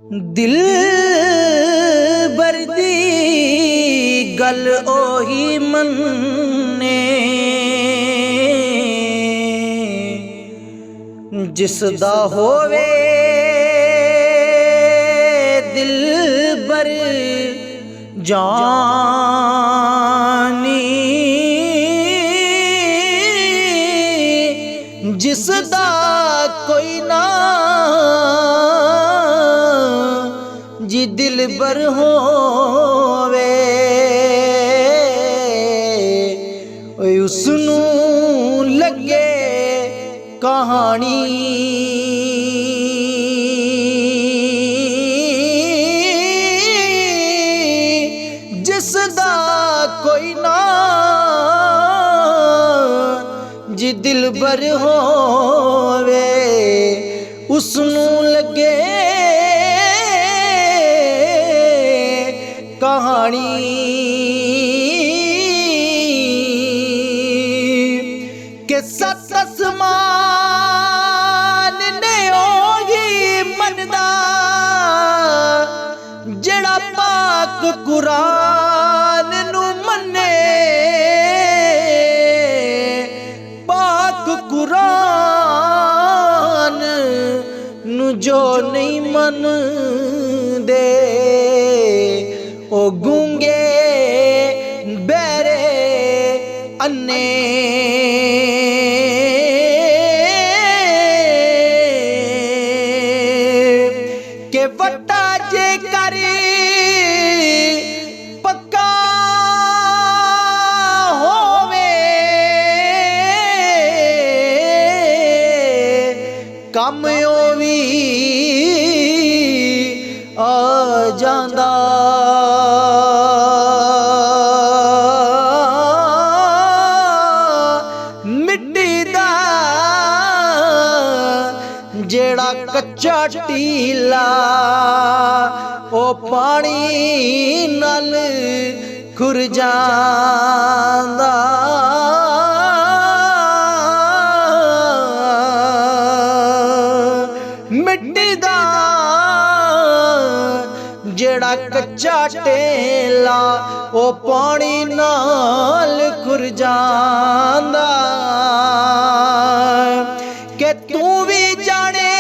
दिल बरदी गल ओही मन्ने जिसदा होवे दिल बर जानी, जिसदा कोई ना जी दिल बर होवे उसनू लगे कहानी। जिसदा कोई ना जी दिल बर होवे उसनू लगे कहानी। के सत आसमान ने ओही मनदा जेड़ा पाक कुरान नू मन्ने, पाक कुरान नू जो नहीं मनदे ओ गूंगे बैरे अन्ने। के वट्टा जे करे पक्का होवे कम ओ भी आ जांदा। मिट्टी दा जेड़ा कच्चा टीला ओ पानी नाल खुर जांदा। मिट्टी दा जेड़ा कच्चा टेला ओ पानी नाल खुर जांदा। के तू भी जाने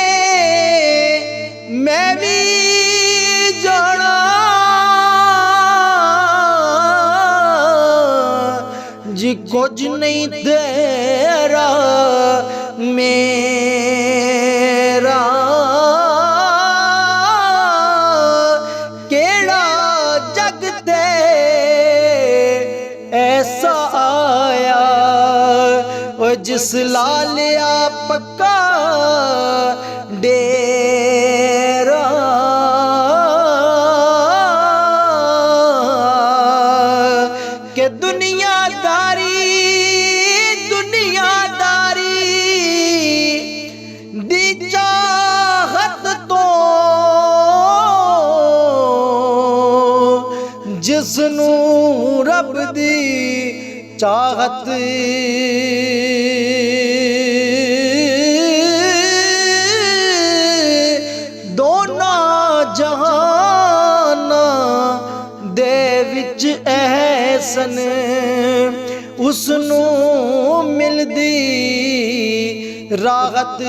मैं भी जाना जी कुछ नहीं तेरा मेरा केड़ा जग ते ऐसा आया ओ जिस लालिया पक्का डेरा। के दुनियादारी दी चाहत तो जिसनू रब दी चाहत दोना जहाना दे विच एहसन उसनू मिलदी राहत।